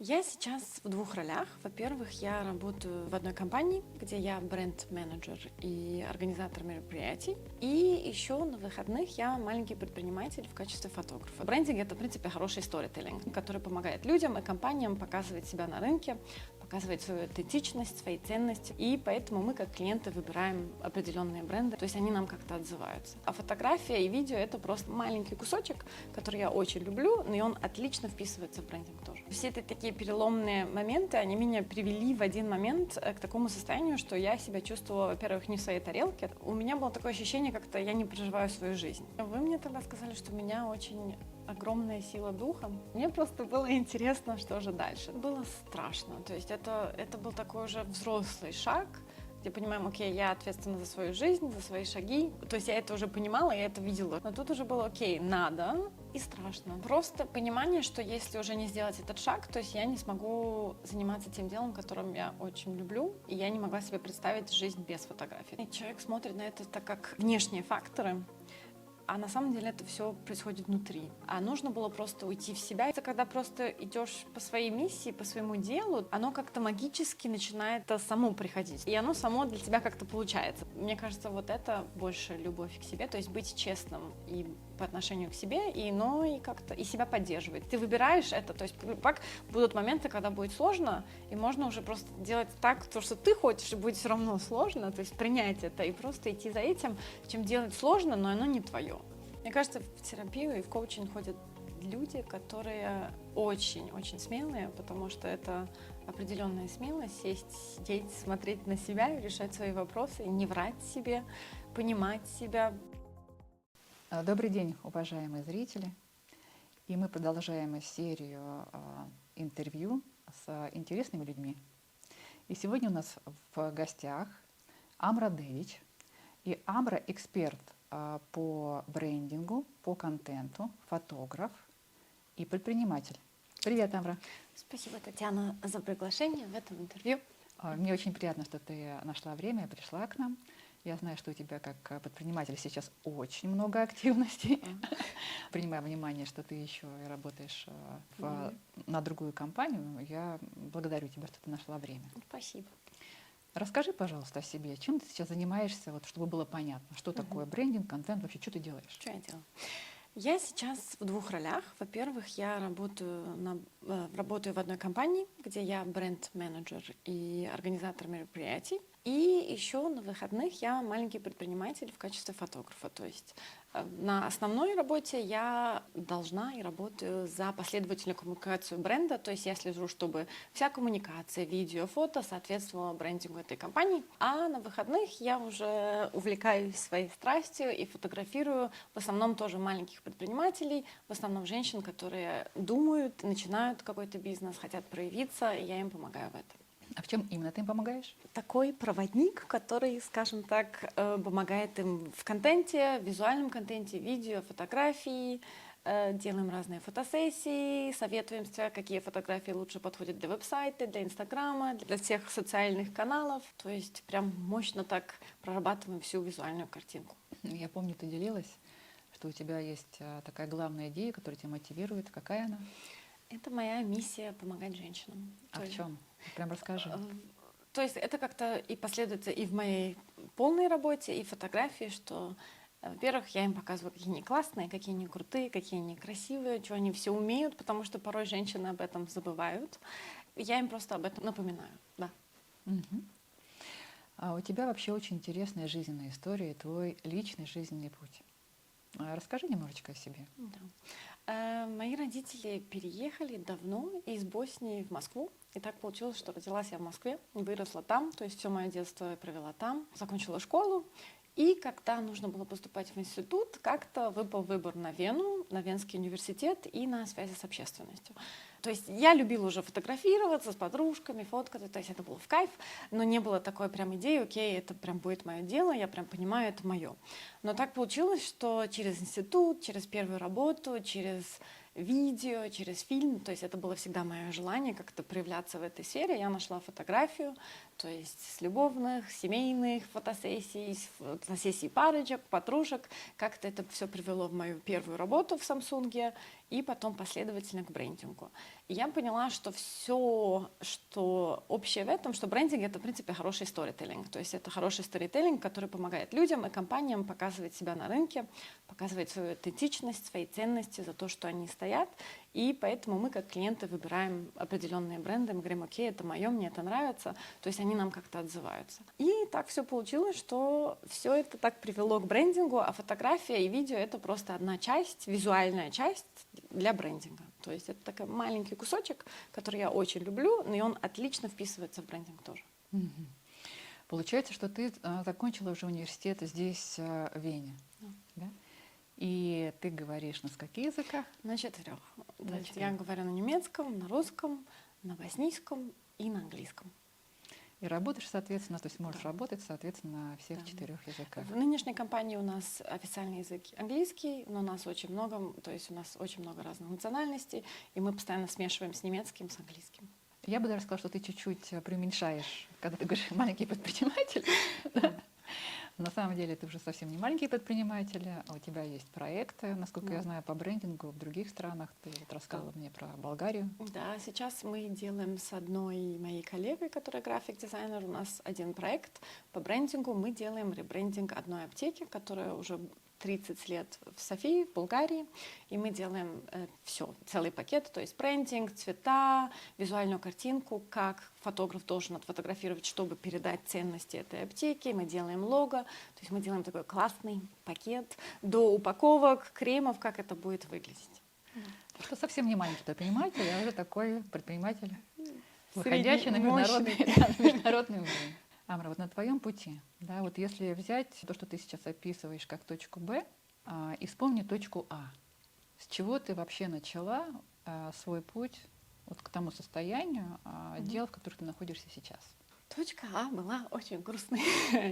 Я сейчас в двух ролях. Во-первых, я работаю в одной компании, где я бренд-менеджер и организатор мероприятий. И еще на выходных я маленький предприниматель в качестве фотографа. Брендинг — это, в принципе, хороший сторителлинг, который помогает людям и компаниям показывать себя на рынке, показывать свою аутентичность, свои ценности. И поэтому мы, как клиенты, выбираем определенные бренды, то есть они нам как-то отзываются. А фотография и видео — это просто маленький кусочек, который я очень люблю, но и он отлично вписывается в брендинг тоже. Все это такие переломные моменты, они меня привели в один момент к такому состоянию, что я себя чувствовала, во-первых, не в своей тарелке. У меня было такое ощущение, как-то я не проживаю свою жизнь. Вы мне тогда сказали, что у меня очень огромная сила духа. Мне просто было интересно, что же дальше. Было страшно. То есть это был такой уже взрослый шаг, где понимаем, окей, я ответственна за свою жизнь, за свои шаги. То есть я это уже понимала, я это видела. Но тут уже было, окей, надо, и страшно. Просто понимание, что если уже не сделать этот шаг, то есть я не смогу заниматься тем делом, которым я очень люблю, и я не могла себе представить жизнь без фотографий. И человек смотрит на это так, как внешние факторы, а на самом деле это все происходит внутри. А нужно было просто уйти в себя. Это когда просто идешь по своей миссии, по своему делу, оно как-то магически начинает само приходить. И оно само для тебя как-то получается. Мне кажется, вот это больше любовь к себе, то есть быть честным и по отношению к себе, но и как-то и себя поддерживать. Ты выбираешь это, то есть будут моменты, когда будет сложно, и можно уже просто делать так, то, что ты хочешь, и будет все равно сложно, то есть принять это и просто идти за этим, чем делать сложно, но оно не твое. Мне кажется, в терапию и в коучинг ходят люди, которые очень-очень смелые, потому что это определенная смелость сесть, сидеть, смотреть на себя, решать свои вопросы, не врать себе, понимать себя. Добрый день, уважаемые зрители. И мы продолжаем серию интервью с интересными людьми. И сегодня у нас в гостях Амра Девич. И Амра — эксперт по брендингу, по контенту, фотограф и предприниматель. Привет, Амра. Спасибо, Татьяна, за приглашение в этом интервью. Мне очень приятно, что ты нашла время и пришла к нам. Я знаю, что у тебя как предприниматель сейчас очень много активностей. Принимая внимание, что ты еще и работаешь на другую компанию, я благодарю тебя, что ты нашла время. Спасибо. Расскажи, пожалуйста, о себе. Чем ты сейчас занимаешься, вот, чтобы было понятно, что такое брендинг, контент, вообще, что ты делаешь? Что я делаю? Я сейчас в двух ролях. Во-первых, я работаю в одной компании, где я бренд-менеджер и организатор мероприятий. И еще на выходных я маленький предприниматель в качестве фотографа. То есть на основной работе я должна и работаю за последовательную коммуникацию бренда. То есть я слежу, чтобы вся коммуникация, видео, фото соответствовала брендингу этой компании. А на выходных я уже увлекаюсь своей страстью и фотографирую в основном тоже маленьких предпринимателей, в основном женщин, которые думают, начинают какой-то бизнес, хотят проявиться, и я им помогаю в этом. А в чем именно ты им помогаешь? Такой проводник, который, скажем так, помогает им в контенте, в визуальном контенте, видео, фотографии, делаем разные фотосессии, советуемся, какие фотографии лучше подходят для веб-сайта, для Инстаграма, для всех социальных каналов. То есть прям мощно так прорабатываем всю визуальную картинку. Я помню, ты делилась, что у тебя есть такая главная идея, которая тебя мотивирует. Какая она? Это моя миссия — помогать женщинам. А в чем? Прям расскажи. То есть это как-то и последуется и в моей полной работе, и фотографии, что, во-первых, я им показываю, какие они классные, какие они крутые, какие они красивые, что они все умеют, потому что порой женщины об этом забывают. Я им просто об этом напоминаю, да. Угу. А у тебя вообще очень интересная жизненная история, твой личный жизненный путь. Расскажи немножечко о себе. Да. Мои родители переехали давно из Боснии в Москву. И так получилось, что родилась я в Москве, выросла там, то есть все мое детство я провела там, закончила школу. И когда нужно было поступать в институт, как-то выпал выбор на Вену, на Венский университет и на связи с общественностью. То есть я любила уже фотографироваться с подружками, фоткаться, то есть это было в кайф, но не было такой прям идеи, окей, это прям будет мое дело, я прям понимаю, это мое. Но так получилось, что через институт, через первую работу, через видео, через фильм, то есть это было всегда мое желание как-то проявляться в этой сфере. Я нашла фотографию, то есть с любовных, семейных фотосессий, фотосессий парочек, подружек. Как-то это все привело в мою первую работу в Самсунге. и потом последовательно к брендингу. И я поняла, что все, что общее в этом, что брендинг — это, в принципе, хороший сторителлинг. То есть это хороший сторителлинг, который помогает людям и компаниям показывать себя на рынке, показывать свою аутентичность, свои ценности, за то, что они стоят. И поэтому мы, как клиенты, выбираем определенные бренды, мы говорим: окей, это мое, мне это нравится, то есть они нам как-то отзываются. И так все получилось, что все это так привело к брендингу, а фотография и видео — это просто одна часть, визуальная часть для брендинга. То есть это такой маленький кусочек, который я очень люблю, но и он отлично вписывается в брендинг тоже. Мгм. Получается, что ты закончила уже университет здесь, в Вене, Да. да? И ты говоришь на скольких языках? На 4. На То есть 4. я говорю на немецком, на русском, на боснийском и на английском. И работаешь, соответственно, то есть можешь Да. работать, соответственно, на всех Да. 4 языках. В нынешней компании у нас официальный язык английский, но у нас очень много, то есть у нас очень много разных национальностей, и мы постоянно смешиваем с немецким, с английским. Я бы даже сказала, что ты чуть-чуть преуменьшаешь, когда ты говоришь «маленький предприниматель». Да. На самом деле ты уже совсем не маленький предприниматель, а у тебя есть проекты, насколько Да. я знаю, по брендингу в других странах. Ты вот рассказывала мне про Болгарию. Да, сейчас мы делаем с одной моей коллегой, которая график-дизайнер, у нас один проект по брендингу. Мы делаем ребрендинг одной аптеки, которая уже 30 лет в Софии, в Болгарии, и мы делаем все, целый пакет, то есть брендинг, цвета, визуальную картинку, как фотограф должен отфотографировать, чтобы передать ценности этой аптеки. Мы делаем лого, то есть мы делаем такой классный пакет до упаковок, кремов, как это будет выглядеть. Что совсем не маленький предприниматель, а уже такой предприниматель, Средний, выходящий на международный, мощный. да, на международный уровень. Амра, вот на твоем пути, да, вот если взять то, что ты сейчас описываешь как точку Б, и вспомни точку А. С чего ты вообще начала свой путь вот к тому состоянию дел, в которых ты находишься сейчас? Точка А была очень грустной.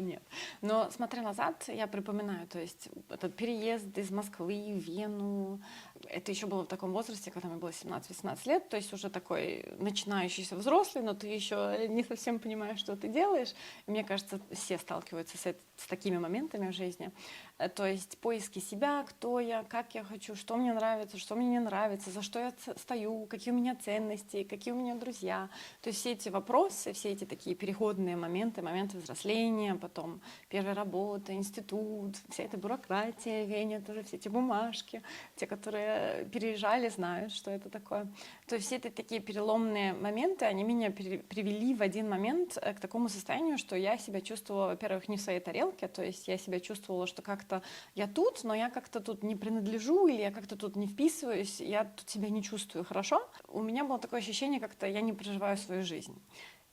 Нет. Но смотря назад, я припоминаю, то есть этот переезд из Москвы в Вену, это еще было в таком возрасте, когда мне было 17-18 лет, то есть уже такой начинающийся взрослый, но ты еще не совсем понимаешь, что ты делаешь. И мне кажется, все сталкиваются с такими моментами в жизни. То есть поиски себя, кто я, как я хочу, что мне нравится, что мне не нравится, за что я стою, какие у меня ценности, какие у меня друзья. То есть все эти вопросы, все эти такие переходные моменты, моменты взросления, потом первая работа, институт, вся эта бюрократия в Вене, тоже все эти бумажки. Те, которые переезжали, знают, что это такое. То есть все это такие переломные моменты, они меня привели в один момент к такому состоянию, что я себя чувствовала, во-первых, не в своей тарелке, то есть я себя чувствовала, что как-то я тут, но я как-то тут не принадлежу, или я как-то тут не вписываюсь, я тут себя не чувствую хорошо. У меня было такое ощущение, как-то я не проживаю свою жизнь.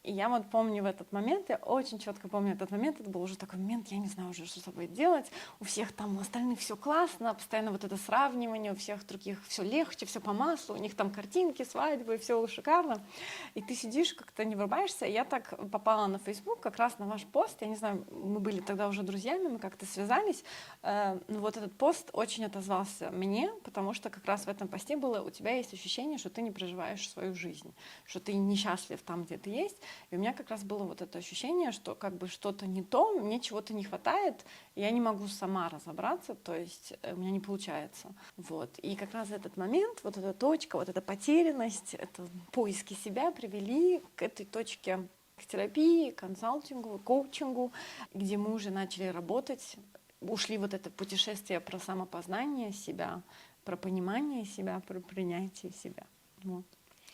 И я вот помню в этот момент, я очень четко помню этот момент, это был уже такой момент, я не знаю уже, что с собой делать, у всех там, у остальных все классно, постоянно вот это сравнивание, у всех других все легче, все по маслу, у них там картинки, свадьбы, все шикарно, и ты сидишь, как-то не врубаешься. Я так попала на Facebook как раз на ваш пост, я не знаю, мы были тогда уже друзьями, мы как-то связались, но вот этот пост очень отозвался мне, потому что как раз в этом посте было: у тебя есть ощущение, что ты не проживаешь свою жизнь, что ты несчастлив там, где ты есть. И у меня как раз было вот это ощущение, что как бы что-то не то, мне чего-то не хватает, и я не могу сама разобраться, то есть у меня не получается. Вот. И как раз этот момент, вот эта точка, вот эта потерянность, это поиски себя привели к этой точке, к терапии, консалтингу, коучингу, где мы уже начали работать, ушли вот это путешествие про самопознание себя, про понимание себя, про принятие себя. Вот.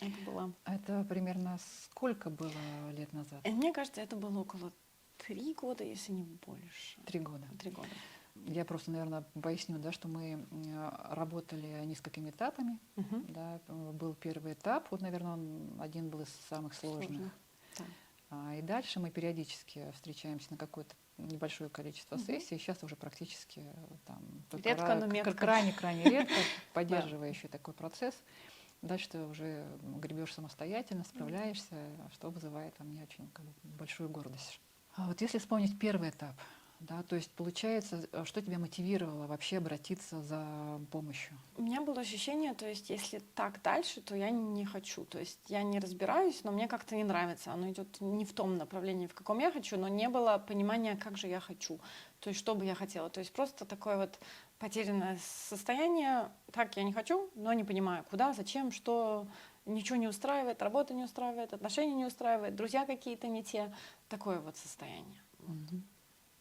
Это было. Это примерно сколько было лет назад? Мне кажется, это было около 3 года, если не больше. 3 года. 3 года. Я просто, наверное, поясню, да, что мы работали несколькими этапами. Мгм. Да, был первый этап, вот, наверное, он один был из самых сложных. Сложно. Да. И дальше мы периодически встречаемся на какое-то небольшое количество Мгм. сессий. Сейчас уже практически там только Редко, но метко. крайне редко поддерживающий такой процесс. Дальше ты уже гребешь самостоятельно, справляешься, что вызывает во мне очень большую гордость. А вот если вспомнить первый этап, Да, то есть получается, что тебя мотивировало вообще обратиться за помощью? У меня было ощущение, то есть если так дальше, то я не хочу. То есть я не разбираюсь, но мне как-то не нравится. Оно идет не в том направлении, в каком я хочу, но не было понимания, как же я хочу. То есть что бы я хотела. То есть просто такое вот потерянное состояние. Так, я не хочу, но не понимаю, куда, зачем, что. Ничего не устраивает, работа не устраивает, отношения не устраивает, друзья какие-то не те. Такое вот состояние. Мгм.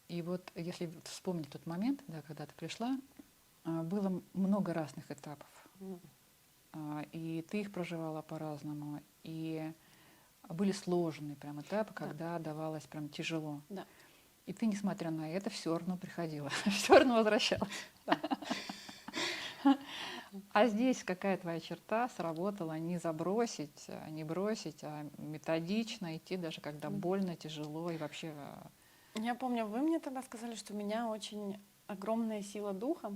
И вот если вот вспомнить тот момент, да, когда ты пришла, было много разных этапов, М. и ты их проживала по-разному, и были сложные прям этапы, Да, когда давалось прям тяжело. да, И ты, несмотря на это, все равно приходила, все равно возвращалась. да. А здесь какая твоя черта сработала не забросить, не бросить, а методично идти, даже когда больно, тяжело и вообще. Я помню, вы мне тогда сказали, что у меня очень огромная сила духа,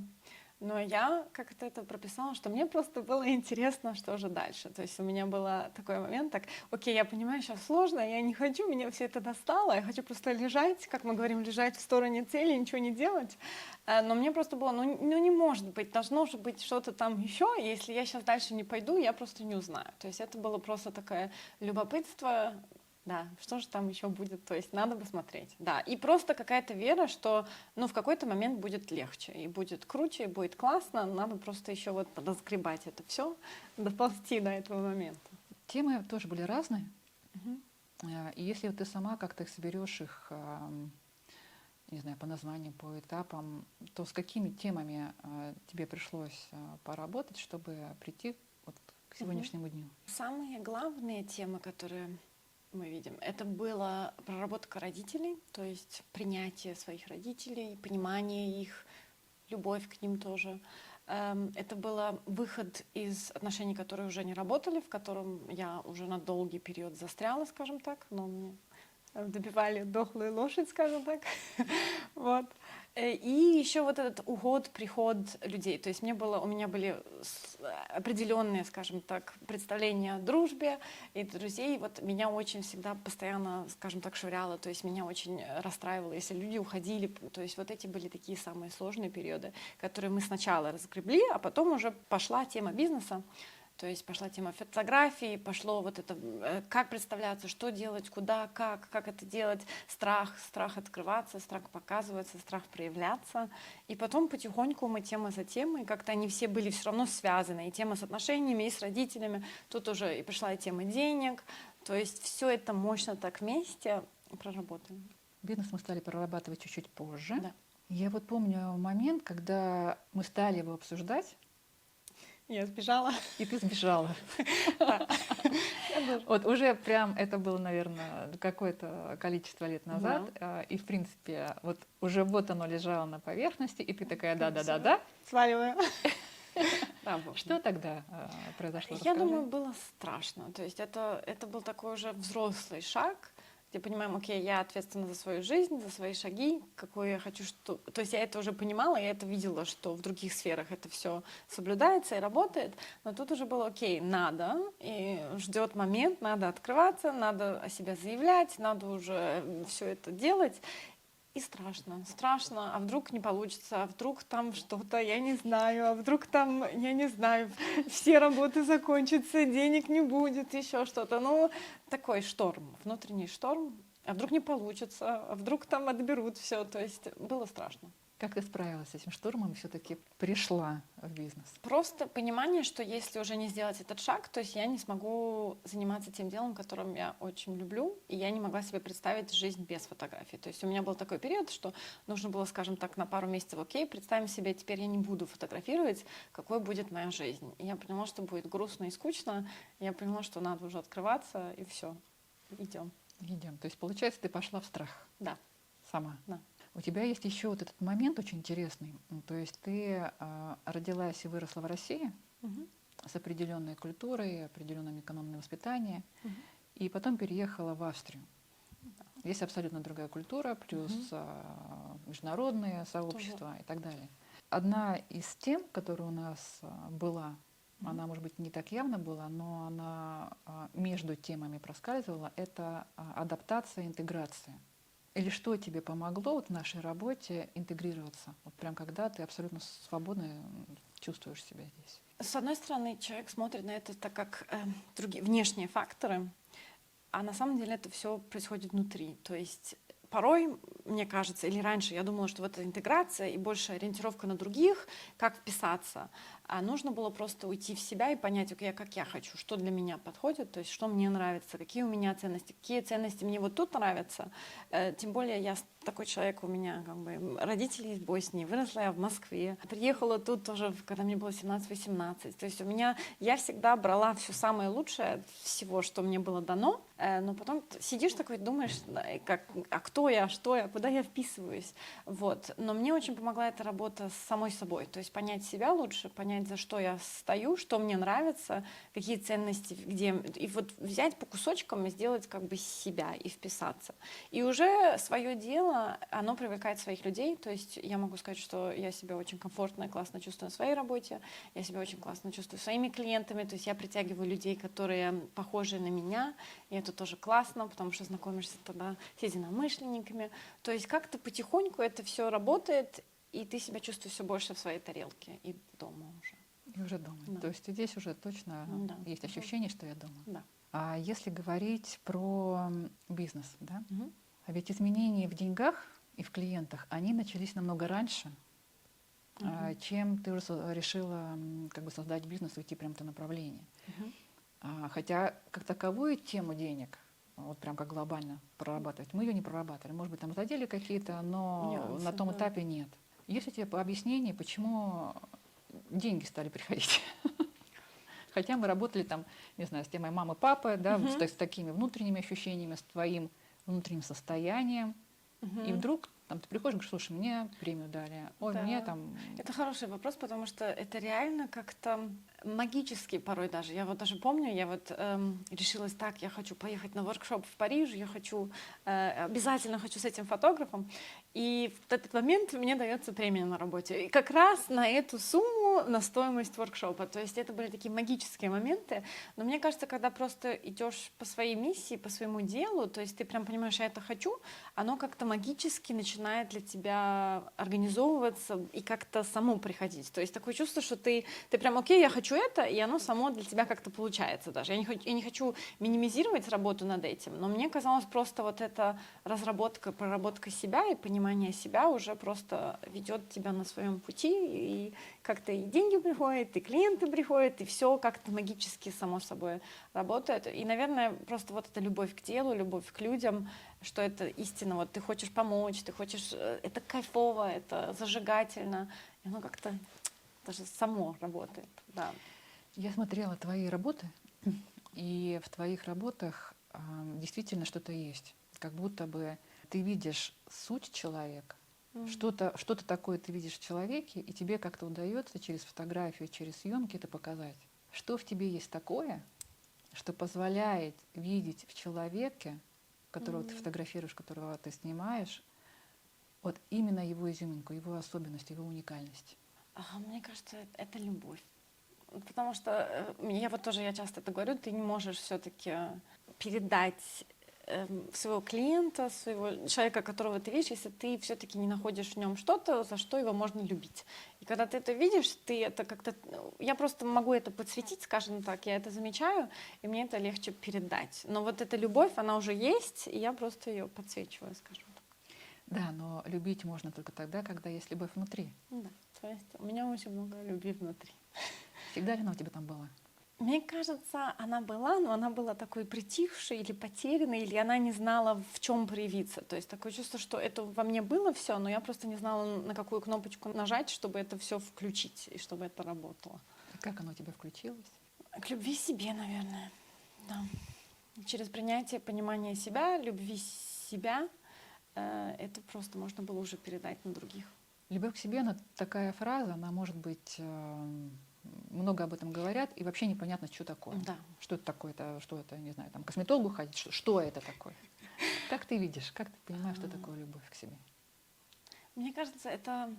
но я как-то это прописала, что мне просто было интересно, что же дальше. То есть у меня был такой момент, так, окей, я понимаю, сейчас сложно, я не хочу, меня все это достало, я хочу просто лежать, как мы говорим, лежать в стороне цели, ничего не делать. Но мне просто было, ну не может быть, должно же быть что-то там еще, и если я сейчас дальше не пойду, я просто не узнаю. То есть это было просто такое любопытство, да, что же там еще будет, то есть надо посмотреть, да, и просто какая-то вера, что, ну, в какой-то момент будет легче, и будет круче, и будет классно, надо просто еще вот разгребать это все, доползти до этого момента. Темы тоже были разные. Мгм. И если вот ты сама как-то их соберешь их, не знаю, по названиям, по этапам, то с какими темами тебе пришлось поработать, чтобы прийти вот к Мгм. сегодняшнему дню? Самые главные темы, которые мы видим, это была проработка родителей, то есть принятие своих родителей, понимание их, любовь к ним тоже. Это был выход из отношений, которые уже не работали, в котором я уже на долгий период застряла, скажем так, но мне добивали дохлую лошадь, скажем так. Вот. И еще вот этот уход, приход людей. То есть у меня были определенные, скажем так, представления о дружбе и друзей. Вот меня очень всегда постоянно, скажем так, швыряло. То есть меня очень расстраивало, если люди уходили. То есть вот эти были такие самые сложные периоды, которые мы сначала разгребли, а потом уже пошла тема бизнеса. То есть пошла тема фотографии, пошло вот это, как представляться, что делать, куда, как это делать, страх открываться, страх показываться, страх проявляться. И потом потихоньку мы тема за темой, как-то они все были все равно связаны, и тема с отношениями, и с родителями, тут уже и пришла и тема денег, то есть все это мощно так вместе проработали. Бизнес мы стали прорабатывать чуть-чуть позже. Да. Я вот помню момент, когда мы стали его обсуждать, Я сбежала. и ты сбежала. Да. Я тоже. Вот уже прям это было, наверное, какое-то количество лет назад. И, в принципе, вот уже вот оно лежало на поверхности, и ты такая да-да-да-да. Сваливаю. Да, Что тогда произошло? я Расскажи. думаю, было страшно. То есть это был такой уже взрослый шаг, где понимаем, окей, я ответственна за свою жизнь, за свои шаги, какую я хочу, что... То есть я это уже понимала, я это видела, что в других сферах это все соблюдается и работает, но тут уже было, окей, надо, и ждет момент, надо открываться, надо о себе заявлять, надо уже все это делать. И страшно, страшно, а вдруг не получится, а вдруг там что-то, я не знаю, а вдруг там, я не знаю, все работы закончатся, денег не будет, еще что-то. Ну, такой шторм, внутренний шторм. А вдруг не получится, а вдруг там отберут все. То есть было страшно. Как ты справилась с этим штурмом и все-таки пришла в бизнес? Просто понимание, что если уже не сделать этот шаг, то есть я не смогу заниматься тем делом, которым я очень люблю, и я не могла себе представить жизнь без фотографий. То есть у меня был такой период, что нужно было, скажем так, на пару месяцев, окей, представим себе, теперь я не буду фотографировать, какой будет моя жизнь. И я поняла, что будет грустно и скучно, и я поняла, что надо уже открываться, и все, идем. Идем. То есть, получается, ты пошла в страх Да, сама. да. У тебя есть еще вот этот момент очень интересный. То есть ты родилась и выросла в России Мгм. с определенной культурой, определенным экономным воспитанием, Мгм. и потом переехала в Австрию. Здесь абсолютно другая культура, плюс международные сообщества и так далее. Одна из тем, которая у нас была, она, может быть, не так явно была, но она между темами проскальзывала, это адаптация, интеграция. Или что тебе помогло вот в нашей работе интегрироваться? Вот прям когда ты абсолютно свободно чувствуешь себя здесь. С одной стороны, человек смотрит на это так, как другие внешние факторы, а на самом деле это все происходит внутри. То есть порой, мне кажется, или раньше я думала, что вот эта интеграция и больше ориентировка на других, как вписаться, а нужно было просто уйти в себя и понять, окей, как я хочу, что для меня подходит, то есть что мне нравится, какие у меня ценности, какие ценности мне вот тут нравятся. Тем более я такой человек, у меня как бы родители из Боснии, выросла я в Москве, приехала тут тоже, когда мне было 17-18. То есть я всегда брала все самое лучшее от всего, что мне было дано, но потом сидишь такой, думаешь, а кто я, что я, куда я вписываюсь. Вот. Но мне очень помогла эта работа с самой собой, то есть понять себя лучше, понять, за что я стою, что мне нравится, какие ценности, где... И вот взять по кусочкам и сделать как бы себя и вписаться. И уже свое дело, оно привлекает своих людей, то есть я могу сказать, что я себя очень комфортно и классно чувствую на своей работе, я себя очень классно чувствую своими клиентами, то есть я притягиваю людей, которые похожи на меня, и это тоже классно, потому что знакомишься тогда с единомышленниками. То есть как-то потихоньку это все работает, и ты себя чувствуешь все больше в своей тарелке и дома уже. И уже дома. Да. То есть здесь уже точно Да. есть ощущение, что я дома. Да. А если говорить про бизнес, да? Мгм. А ведь изменения в деньгах и в клиентах, они начались намного раньше, чем ты уже решила как бы создать бизнес и уйти прямо в это направление. Мгм. Хотя как таковую тему денег, вот прям как глобально прорабатывать, мы ее не прорабатывали. Может быть, там задели какие-то, но Нюансы, на том да. этапе нет. Есть у тебя объяснение, почему деньги стали приходить? Хотя мы работали там, не знаю, с темой мамы, папы, да, Мгм. с такими внутренними ощущениями, с твоим внутренним состоянием. И Мгм. вдруг там, ты приходишь и говоришь, слушай, мне премию дали, ой, мне Да. там... Это хороший вопрос, потому что это реально как-то магически порой даже. Я вот даже помню, я вот решилась так, я хочу поехать на воркшоп в Париж, я хочу, обязательно хочу с этим фотографом. И в этот момент мне дается премия на работе. И как раз на эту сумму, на стоимость воркшопа. То есть это были такие магические моменты. Но мне кажется, когда просто идешь по своей миссии, по своему делу, то есть ты прям понимаешь, я это хочу, оно как-то магически начинает для тебя организовываться и как-то само приходить. То есть такое чувство, что ты прям, окей, я хочу это, и оно само для тебя как-то получается даже. Я не хочу минимизировать работу над этим, но мне казалось просто вот эта разработка, проработка себя и понимание себя уже просто ведет тебя на своем пути, и как-то и деньги приходят, и клиенты приходят, и все как-то магически само собой работает. И, наверное, просто вот эта любовь к делу, любовь к людям, что это истина, вот ты хочешь помочь, ты хочешь, это кайфово, это зажигательно, и оно как-то даже само работает, да. Я смотрела твои работы, и в твоих работах действительно что-то есть. Как будто бы ты видишь суть человека, что-то такое ты видишь в человеке, и тебе как-то удается через фотографию, через съемки это показать. Что в тебе есть такое, что позволяет видеть в человеке, которого ты фотографируешь, которого ты снимаешь, вот именно его изюминку, его особенность, его уникальность. Мне кажется, это любовь. Потому что я вот тоже, я часто это говорю, ты не можешь все-таки передать своего клиента, своего человека, которого ты видишь, если ты все-таки не находишь в нем что-то, за что его можно любить. И когда ты это видишь, ты это как-то... Я просто могу это подсветить, скажем так, я это замечаю, и мне это легче передать. Но вот эта любовь, она уже есть, и я просто ее подсвечиваю, скажем так. Да, но любить можно только тогда, когда есть любовь внутри. Да, то есть у меня очень много любви внутри. Всегда ли она у тебя там была? Мне кажется, она была, но она была такой притихшей или потерянной, или она не знала, в чем проявиться. То есть такое чувство, что это во мне было все, но я просто не знала, на какую кнопочку нажать, чтобы это все включить и чтобы это работало. И как оно у тебя включилось? К любви себе, наверное. Да. Через принятие, понимание себя, любви себя, это просто можно было уже передать на других. Любовь к себе, она такая фраза, она может быть, много об этом говорят, и вообще непонятно, что такое. Да. Что это такое-то, что это, не знаю, там, к косметологу ходить, что это такое? Как ты видишь, как ты понимаешь, что такое любовь к себе? Мне кажется, это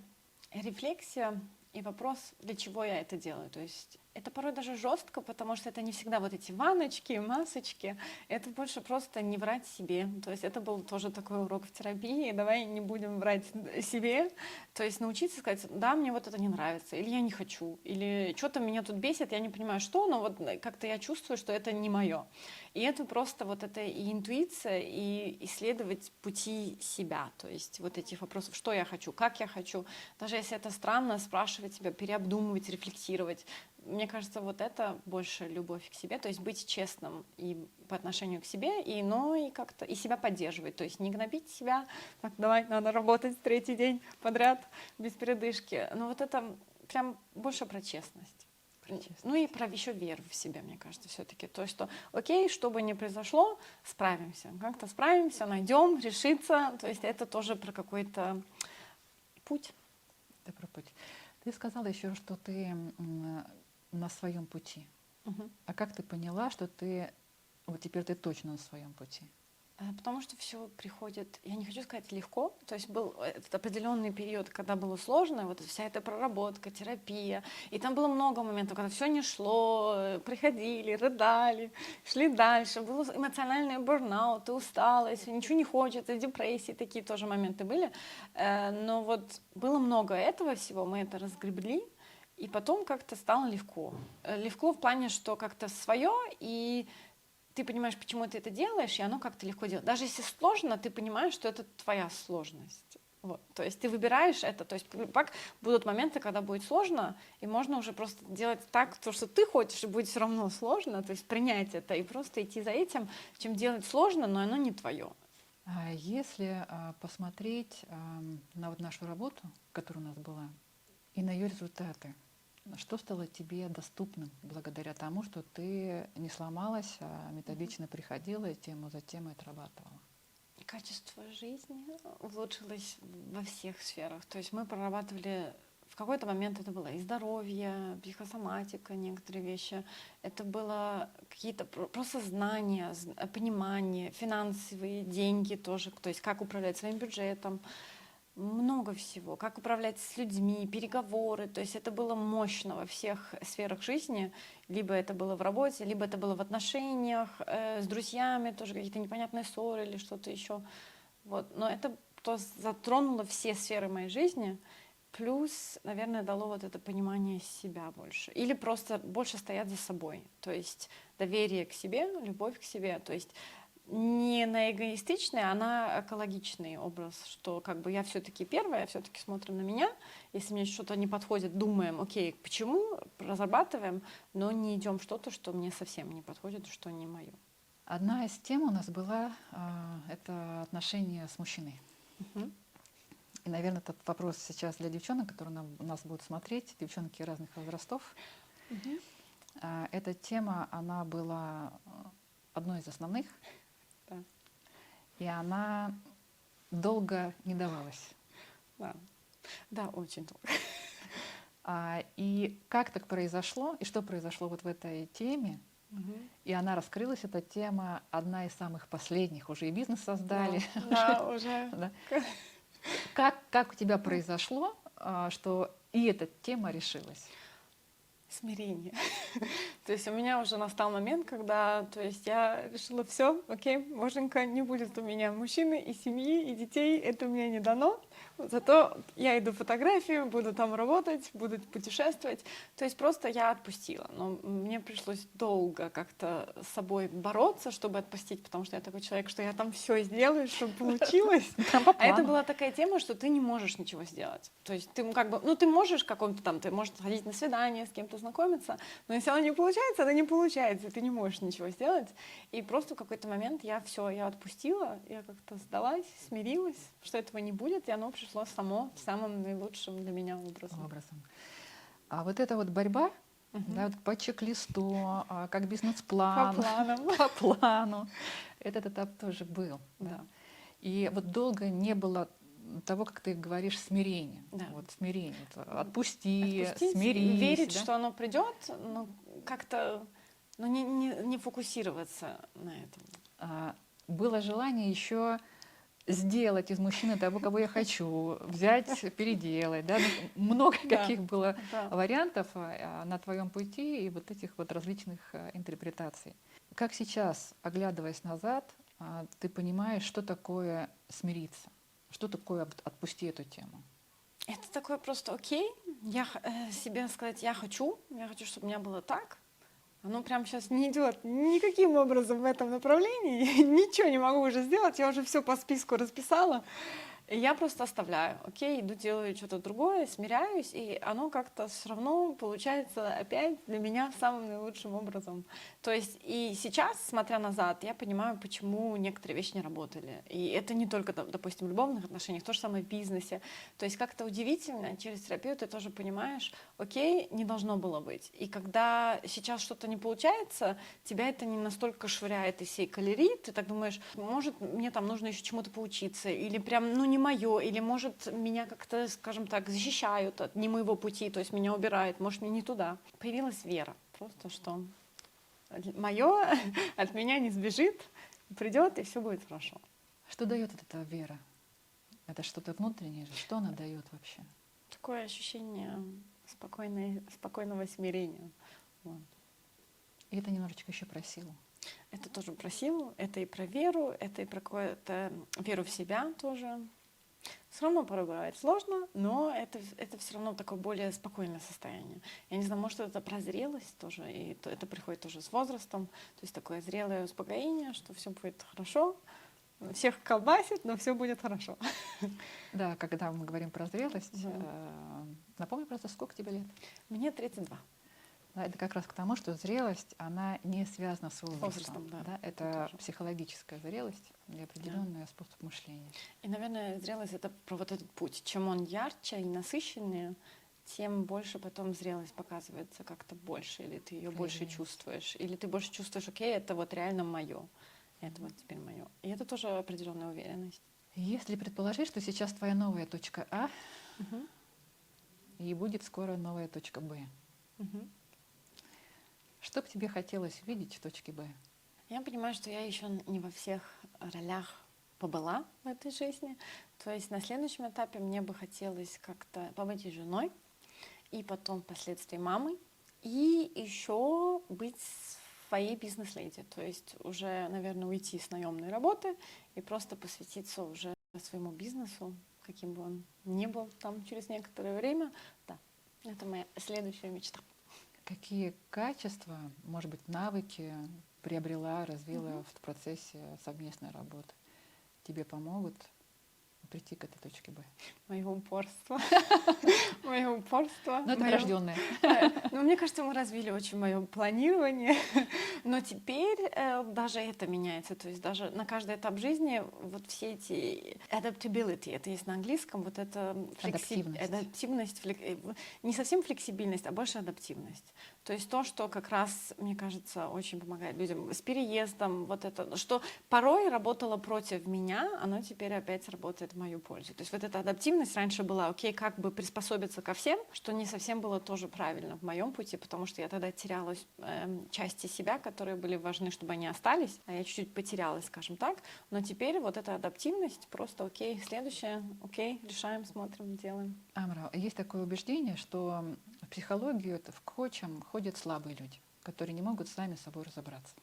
рефлексия и вопрос, для чего я это делаю. То есть Это порой даже жестко, потому что это не всегда вот эти ванночки, масочки. Это больше просто не врать себе. То есть это был тоже такой урок в терапии. Давай не будем врать себе. То есть научиться сказать, да, мне вот это не нравится, или я не хочу, или что-то меня тут бесит, я не понимаю, что, но вот как-то я чувствую, что это не мое. И это просто вот это и интуиция, и исследовать пути себя. То есть вот этих вопросов, что я хочу, как я хочу. Даже если это странно, спрашивать себя, переобдумывать, рефлексировать. Мне кажется, вот это больше любовь к себе, то есть быть честным и по отношению к себе, но и как-то и себя поддерживать, то есть не гнобить себя, так, давай, надо работать третий день подряд без передышки. Но вот это прям больше про честность. Ну и про еще веру в себя, мне кажется, все-таки. То, что окей, что бы ни произошло, справимся. Как-то справимся, найдем, решиться. То есть это тоже про какой-то путь. Это про путь. Ты сказала еще, что ты на своем пути. Угу. А как ты поняла, что ты вот теперь ты точно на своем пути? Потому что все приходит, я не хочу сказать легко, то есть был этот определенный период, когда было сложно, вот вся эта проработка, терапия, и там было много моментов, когда все не шло, приходили, рыдали, шли дальше, был эмоциональный бурнаут, усталость, ничего не хочется, депрессии, такие тоже моменты были, но вот было много этого всего, мы это разгребли, и потом как-то стало легко. Легко в плане, что как-то свое, и ты понимаешь, почему ты это делаешь, и оно как-то легко делать. Даже если сложно, ты понимаешь, что это твоя сложность. Вот. То есть ты выбираешь это. То есть будут моменты, когда будет сложно, и можно уже просто делать так, то, что ты хочешь, и будет все равно сложно. То есть принять это и просто идти за этим, чем делать сложно, но оно не твое. Если посмотреть на вот нашу работу, которая у нас была, и на ее результаты, что стало тебе доступным благодаря тому, что ты не сломалась, а методично приходила и тему за темой отрабатывала? Качество жизни улучшилось во всех сферах. То есть мы прорабатывали в какой-то момент это было и здоровье, психосоматика, некоторые вещи. Это было какие-то просто знания, понимание, финансовые, деньги тоже. То есть как управлять своим бюджетом. Много всего, как управлять с людьми, переговоры, то есть это было мощно во всех сферах жизни, либо это было в работе, либо это было в отношениях с друзьями, тоже какие-то непонятные ссоры или что-то еще, вот, но это то затронуло все сферы моей жизни, плюс, наверное, дало вот это понимание себя больше, или просто больше стоять за собой, то есть доверие к себе, любовь к себе, то есть не на эгоистичный, а на экологичный образ, что как бы я все-таки первая, все-таки смотрим на меня, если мне что-то не подходит, думаем, окей, почему, разрабатываем, но не идем в что-то, что мне совсем не подходит, что не мое. Одна из тем у нас была это отношения с мужчиной. Угу. И, наверное, этот вопрос сейчас для девчонок, которые нас будут смотреть, девчонки разных возрастов. Угу. Эта тема, она была одной из основных. Да. И она долго не давалась. Да, очень долго. И как так произошло, и что произошло вот в этой теме, и она раскрылась, эта тема, одна из самых последних, уже и бизнес создали. Да, уже. Да. Как у тебя произошло, что и эта тема решилась? Смирение. То есть у меня уже настал момент, когда, то есть я решила, все, окей, боженька, не будет у меня мужчины и семьи, и детей, это мне не дано. Зато я иду в фотографию, буду там работать, буду путешествовать. То есть просто я отпустила. Но мне пришлось долго как-то с собой бороться, чтобы отпустить, потому что я такой человек, что я там все сделаю, чтобы получилось. А это была такая тема, что ты не можешь ничего сделать. То есть ты как бы, ты можешь каком-то там, ты можешь ходить на свидание, с кем-то знакомиться, но если оно не получается, оно не получается, ты не можешь ничего сделать. И просто в какой-то момент я отпустила, я как-то сдалась, смирилась, что этого не будет, и оно пришло само самым наилучшим для меня образом. А вот эта вот борьба, да, вот по чек-листу, как бизнес-план, по плану, этот этап тоже был. Да. И вот долго не было того, как ты говоришь, смирения. Да. Вот смирение. Отпустить, смирись. Верить, да? что оно придет, но как-то не фокусироваться на этом. Было желание еще сделать из мужчины того, кого я хочу, взять, переделать. Да? Ну, много каких было вариантов на твоем пути и вот этих вот различных интерпретаций. Как сейчас, оглядываясь назад, ты понимаешь, что такое смириться? Что такое отпусти эту тему? Это такое просто окей. Себе сказать, я хочу, чтобы у меня было так. Оно прям сейчас не идет никаким образом в этом направлении. Ничего не могу уже сделать. Я уже все по списку расписала. И я просто оставляю, окей, иду делаю что-то другое, смиряюсь, и оно как-то все равно получается опять для меня самым наилучшим образом. То есть и сейчас, смотря назад, я понимаю, почему некоторые вещи не работали. И это не только, допустим, в любовных отношениях, то же самое в бизнесе. То есть как-то удивительно, через терапию ты тоже понимаешь, окей, не должно было быть. И когда сейчас что-то не получается, тебя это не настолько швыряет из всей калерии, ты так думаешь, может, мне там нужно еще чему-то поучиться, или прям, ну, не мое, или, может, меня как-то, скажем так, защищают от не моего пути, то есть меня убирают, может, мне не туда. Появилась вера, просто что мое от меня не сбежит, придет, и все будет хорошо. Что дает эта вера? Это что-то внутреннее же? Что она дает вообще? Такое ощущение спокойного смирения. Вот. И это немножечко еще про силу. Это тоже про силу, это и про веру, это и про какую-то веру в себя тоже. Все равно порой бывает сложно, но это все равно такое более спокойное состояние. Я не знаю, может, это про зрелость тоже, и это приходит тоже с возрастом. То есть такое зрелое успокоение, что все будет хорошо. Всех колбасит, но все будет хорошо. Да, когда мы говорим про зрелость, напомни просто, сколько тебе лет? Мне 32. Да, это как раз к тому, что зрелость, она не связана с возрастом. Да, это психологическая зрелость и определенный способ мышления. И, наверное, зрелость — это про вот этот путь. Чем он ярче и насыщеннее, тем больше потом зрелость показывается как-то больше, или ты ее больше чувствуешь, или ты больше чувствуешь, окей, это вот реально мое, это вот теперь мое. И это тоже определенная уверенность. Если предположить, что сейчас твоя новая точка А, и будет скоро новая точка Б, что бы тебе хотелось видеть в точке Б? Я понимаю, что я еще не во всех ролях побыла в этой жизни. То есть на следующем этапе мне бы хотелось как-то побыть и женой, и потом впоследствии мамой, и еще быть своей бизнес-леди. То есть уже, наверное, уйти с наемной работы и просто посвятиться уже своему бизнесу, каким бы он ни был там через некоторое время. Да, это моя следующая мечта. Какие качества, может быть, навыки приобрела, развила в процессе совместной работы? Тебе помогут прийти к этой точке Б? Мое упорство. Мое упорство. Ну, это врожденное. Ну, мне кажется, мы развили очень мое планирование, но теперь даже это меняется. То есть даже на каждый этап жизни вот все эти adaptability, это есть на английском, вот это адаптивность, не совсем флексибильность, а больше адаптивность. То есть то, что как раз, мне кажется, очень помогает людям с переездом, вот это, что порой работало против меня, оно теперь опять работает в мою пользу. То есть вот эта адаптивность раньше была, окей, как бы приспособиться ко всем, что не совсем было тоже правильно в моем пути, потому что я тогда теряла части себя, которые были важны, чтобы они остались, а я чуть-чуть потерялась, скажем так. Но теперь вот эта адаптивность просто окей, следующее, окей, решаем, смотрим, делаем. Амра, есть такое убеждение, что в психологию, в коучам ходят слабые люди, которые не могут сами с собой разобраться.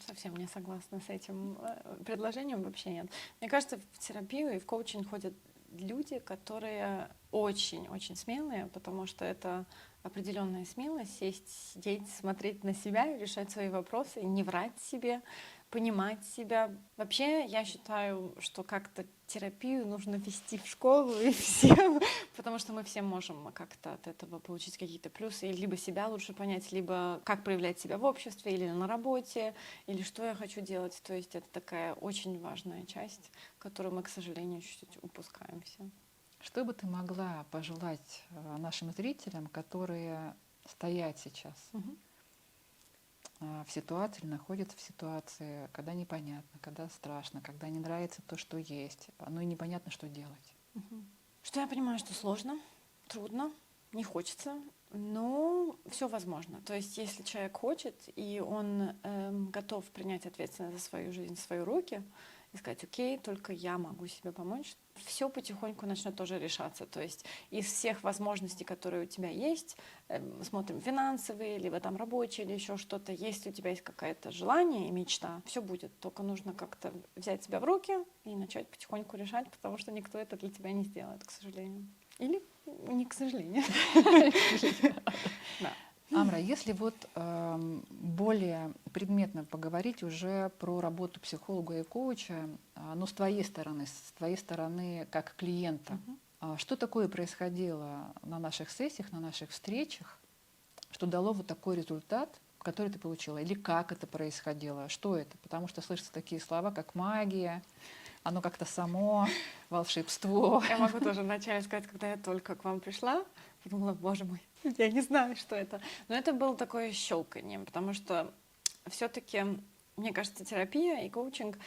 Совсем не согласна с этим предложением, вообще нет. Мне кажется, в терапию и в коучинг ходят люди, которые очень-очень смелые, потому что это определенная смелость сесть, сидеть, смотреть на себя, решать свои вопросы, не врать себе, понимать себя. Вообще, я считаю, что как-то терапию нужно вести в школу и всем, потому что мы все можем как-то от этого получить какие-то плюсы, и либо себя лучше понять, либо как проявлять себя в обществе, или на работе, или что я хочу делать. То есть это такая очень важная часть, которую мы, к сожалению, чуть-чуть упускаем все. Что бы ты могла пожелать нашим зрителям, которые стоят сейчас в ситуации, находятся в ситуации, когда непонятно, когда страшно, когда не нравится то, что есть, но и непонятно, что делать? Что я понимаю, что сложно, трудно, не хочется, но все возможно. То есть если человек хочет, и он готов принять ответственность за свою жизнь в свои руки, и сказать, окей, только я могу себе помочь, все потихоньку начнет тоже решаться. То есть из всех возможностей, которые у тебя есть, смотрим финансовые, либо там рабочие, или еще что-то, если у тебя есть какое-то желание и мечта, все будет. Только нужно как-то взять себя в руки и начать потихоньку решать, потому что никто это для тебя не сделает, к сожалению. Или не к сожалению. Да. Амра, если вот более предметно поговорить уже про работу психолога и коуча, но с твоей стороны как клиента, что такое происходило на наших сессиях, на наших встречах, что дало вот такой результат, который ты получила? Или как это происходило? Что это? Потому что слышатся такие слова, как магия, оно как-то само, волшебство. Я могу тоже вначале сказать, когда я только к вам пришла, подумала, боже мой, я не знаю, что это. Но это было такое щелканье, потому что все-таки, мне кажется, терапия и коучинг,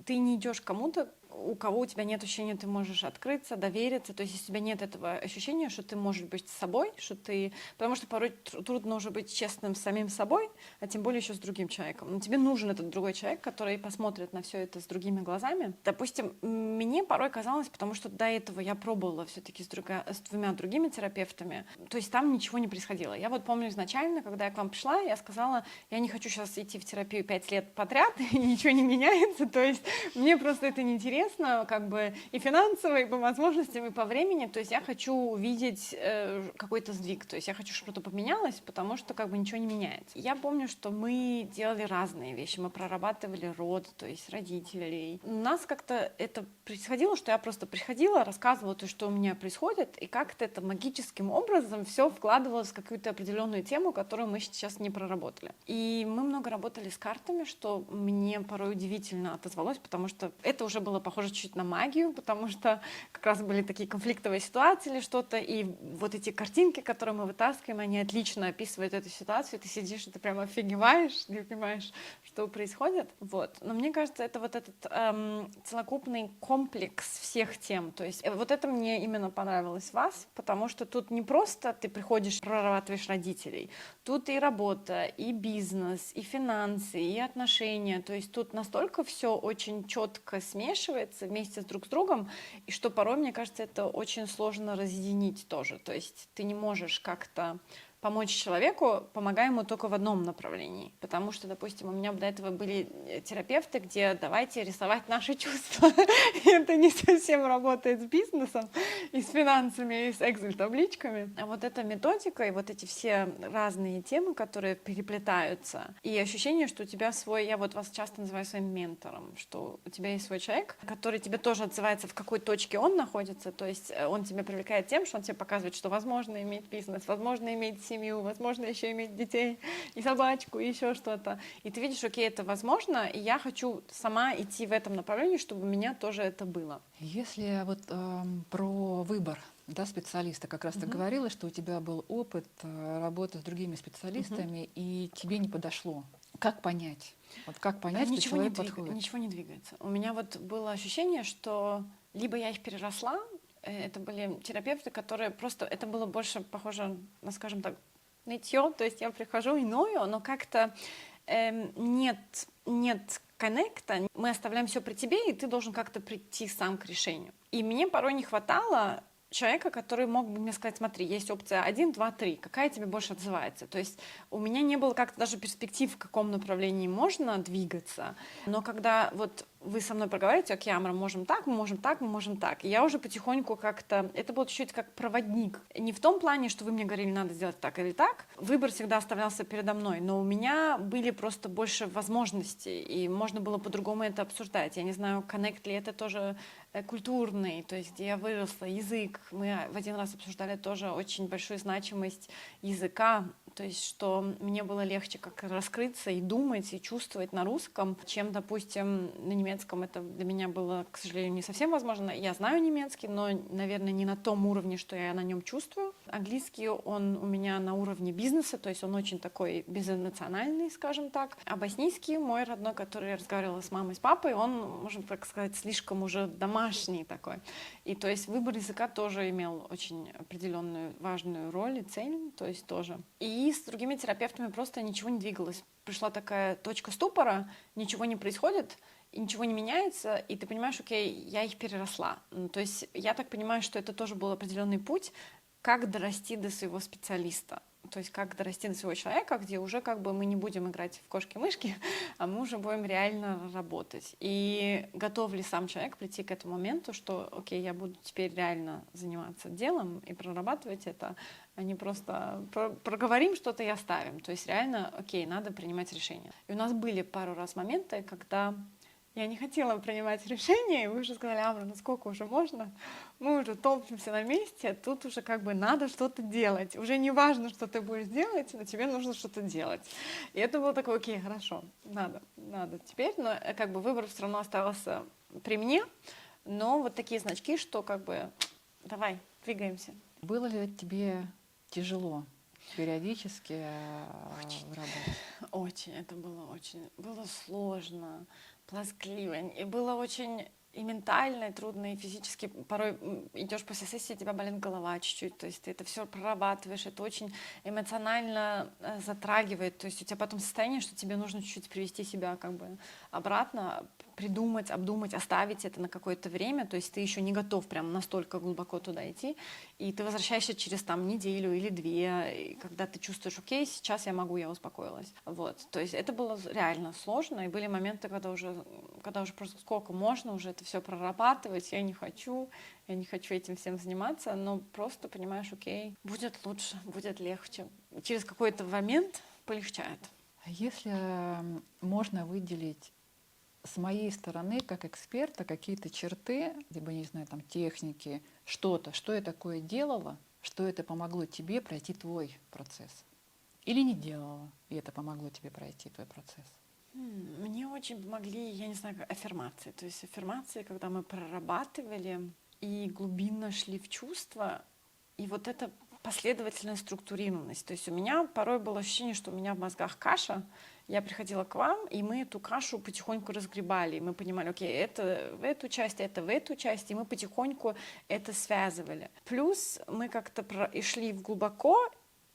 ты не идешь к кому-то, у кого у тебя нет ощущения, ты можешь открыться, довериться. То есть если у тебя нет этого ощущения, что ты можешь быть с собой, что ты... Потому что порой трудно уже быть честным с самим собой, а тем более еще с другим человеком. Но тебе нужен этот другой человек, который посмотрит на все это с другими глазами. Допустим, мне порой казалось, потому что до этого я пробовала все-таки с двумя другими терапевтами, то есть там ничего не происходило. Я вот помню изначально, когда я к вам пришла, я сказала, я не хочу сейчас идти в терапию 5 лет подряд, и ничего не меняется, то есть мне просто это неинтересно, как бы и финансово, и по возможностям, и по времени. То есть я хочу увидеть какой-то сдвиг. То есть я хочу, чтобы что-то поменялось, потому что как бы ничего не меняется. Я помню, что мы делали разные вещи. Мы прорабатывали род, то есть родителей. У нас как-то это происходило, что я просто приходила, рассказывала то, что у меня происходит, и как-то это магическим образом все вкладывалось в какую-то определенную тему, которую мы сейчас не проработали. И мы много работали с картами, что мне порой удивительно отозвалось, потому что это уже было похоже чуть-чуть на магию, потому что как раз были такие конфликтовые ситуации или что-то, и вот эти картинки, которые мы вытаскиваем, они отлично описывают эту ситуацию, ты сидишь, и ты прямо офигеваешь, не понимаешь, что происходит. Вот. Но мне кажется, это вот этот целокупный комплекс всех тем, то есть вот это мне именно понравилось в вас, потому что тут не просто ты приходишь, прорабатываешь родителей, тут и работа, и бизнес, и финансы, и отношения, то есть тут настолько все очень четко смешивается вместе друг с другом, и что порой, мне кажется, это очень сложно разъединить тоже. То есть ты не можешь как-то помочь человеку, помогая ему только в одном направлении. Потому что, допустим, у меня до этого были терапевты, где давайте рисовать наши чувства. И это не совсем работает с бизнесом, и с финансами, и с Excel-табличками. А вот эта методика и вот эти все разные темы, которые переплетаются, и ощущение, что у тебя свой, я вот вас часто называю своим ментором, что у тебя есть свой человек, который тебе тоже отзывается, в какой точке он находится, то есть он тебя привлекает тем, что он тебе показывает, что возможно иметь бизнес, возможно иметь семью, возможно еще иметь детей и собачку, и еще что-то. И ты видишь, окей, это возможно, и я хочу сама идти в этом направлении, чтобы у меня тоже это было. Если вот про выбор, да, специалиста, как раз ты говорила, что у тебя был опыт работы с другими специалистами, и тебе не подошло. Как понять? Вот как понять, что человек подходит? Ничего не двигается. У меня вот было ощущение, что либо я их переросла, это были терапевты, которые просто... Это было больше похоже на, скажем так, нытье. То есть я прихожу и ною, но как-то нет коннекта. Мы оставляем все при тебе, и ты должен как-то прийти сам к решению. И мне порой не хватало человека, который мог бы мне сказать, смотри, есть опция 1, 2, 3, какая тебе больше отзывается. То есть у меня не было как-то даже перспектив, в каком направлении можно двигаться. Но когда вот вы со мной проговорите, окей, Амра, можем так, мы можем так, мы можем так. И я уже потихоньку как-то... Это было чуть-чуть как проводник. Не в том плане, что вы мне говорили, надо сделать так или так. Выбор всегда оставлялся передо мной. Но у меня были просто больше возможностей, и можно было по-другому это обсуждать. Я не знаю, коннект ли это тоже культурный, то есть где я выросла, язык. Мы в один раз обсуждали тоже очень большую значимость языка, то есть что мне было легче как раскрыться и думать, и чувствовать на русском, чем, допустим, на немецком. Это для меня было, к сожалению, не совсем возможно. Я знаю немецкий, но, наверное, не на том уровне, что я на нем чувствую. Английский, он у меня на уровне бизнеса, то есть он очень такой безэмоциональный, скажем так. А боснийский, мой родной, который я разговаривала с мамой, с папой, он, можно так сказать, слишком уже домашний такой. И то есть выбор языка тоже имел очень определенную важную роль и цель, то есть тоже. И И с другими терапевтами просто ничего не двигалось. Пришла такая точка ступора, ничего не происходит, и ничего не меняется, и ты понимаешь, окей, я их переросла. То есть я так понимаю, что это тоже был определенный путь, как дорасти до своего специалиста. То есть как дорасти до своего человека, где уже как бы мы не будем играть в кошки-мышки, а мы уже будем реально работать. И готов ли сам человек прийти к этому моменту, что, окей, я буду теперь реально заниматься делом и прорабатывать это, а не просто проговорим что-то и оставим. То есть реально, окей, надо принимать решения. И у нас были пару раз моменты, когда я не хотела принимать решения, и вы уже сказали: Амра, ну сколько уже можно? Мы уже толпимся на месте, тут уже как бы надо что-то делать. Уже не важно, что ты будешь делать, но тебе нужно что-то делать. И это было такое: окей, хорошо, надо теперь. Но как бы выбор все равно остался при мне, но вот такие значки, что как бы давай, двигаемся. Было ли тебе тяжело периодически в работе? Очень, это было сложно, плоскливо, и было очень и ментально, и трудно, и физически. Порой идешь после сессии, у тебя болит голова чуть-чуть, то есть ты это все прорабатываешь, это очень эмоционально затрагивает, то есть у тебя потом состояние, что тебе нужно чуть-чуть привести себя как бы обратно, придумать, обдумать, оставить это на какое-то время, то есть ты еще не готов прям настолько глубоко туда идти, и ты возвращаешься через там неделю или две, и когда ты чувствуешь: окей, сейчас я могу, я успокоилась. Вот, то есть это было реально сложно, и были моменты, когда уже просто сколько можно уже это все прорабатывать, я не хочу этим всем заниматься, но просто понимаешь: окей, будет лучше, будет легче. Через какой-то момент полегчает. Если можно выделить с моей стороны, как эксперта, какие-то черты, либо, не знаю, там, техники, что-то, что я такое делала, что это помогло тебе пройти твой процесс? Или не делала, и это помогло тебе пройти твой процесс? Мне очень помогли, я не знаю, аффирмации. То есть аффирмации, когда мы прорабатывали и глубинно шли в чувства, и вот это последовательная структурированность. То есть у меня порой было ощущение, что у меня в мозгах каша. Я приходила к вам, и мы эту кашу потихоньку разгребали. И мы понимали: окей, это в эту часть, это в эту часть, и мы потихоньку это связывали. Плюс мы как-то и шли глубоко,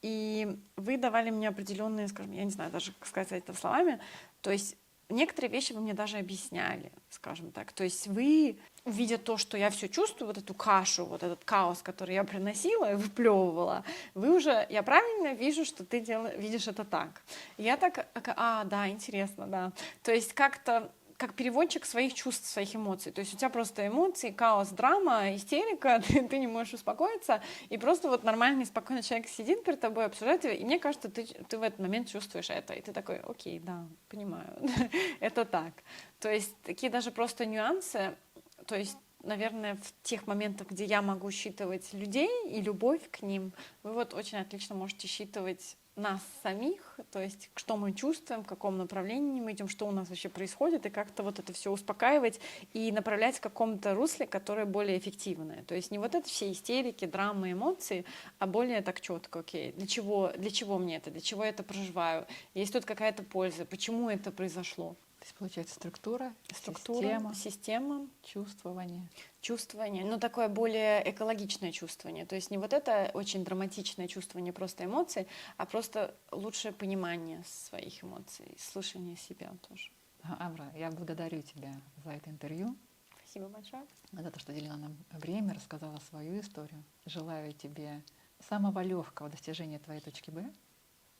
и вы давали мне определенные, скажем, я не знаю даже, как сказать это словами, то есть некоторые вещи вы мне даже объясняли, скажем так. То есть вы, видя то, что я все чувствую, вот эту кашу, вот этот хаос, который я приносила и выплевывала, вы уже, я правильно вижу, что ты видишь это так. И я так, да, интересно, да. То есть как-то как переводчик своих чувств, своих эмоций. То есть у тебя просто эмоции, хаос, драма, истерика, ты не можешь успокоиться, и просто вот нормальный, спокойный человек сидит перед тобой, обсуждает, и мне кажется, ты в этот момент чувствуешь это, и ты такой: окей, да, понимаю, это так. То есть такие даже просто нюансы, то есть, наверное, в тех моментах, где я могу считывать людей и любовь к ним, вы вот очень отлично можете считывать нас самих, то есть что мы чувствуем, в каком направлении мы идем, что у нас вообще происходит, и как-то вот это все успокаивать и направлять в каком-то русле, которое более эффективное. То есть не вот это все истерики, драмы, эмоции, а более так четко: окей, для чего мне это, для чего я это проживаю, есть тут какая-то польза, почему это произошло. То есть получается структура, система, чувствование. но такое более экологичное чувствование. То есть не вот это очень драматичное чувствование просто эмоций, а просто лучшее понимание своих эмоций, слышание себя тоже. Амра, я благодарю тебя за это интервью. Спасибо большое. За то, что уделила нам время, рассказала свою историю. Желаю тебе самого легкого достижения твоей точки Б.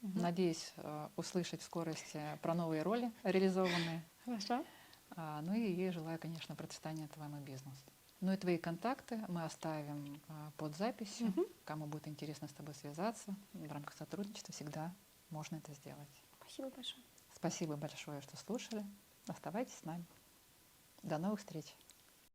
Надеюсь услышать в скорости про новые роли реализованные. Хорошо. Ну и желаю, конечно, процветания твоему бизнесу. Ну и твои контакты мы оставим под записью. Кому будет интересно с тобой связаться в рамках сотрудничества, всегда можно это сделать. Спасибо большое. Спасибо большое, что слушали. Оставайтесь с нами. До новых встреч.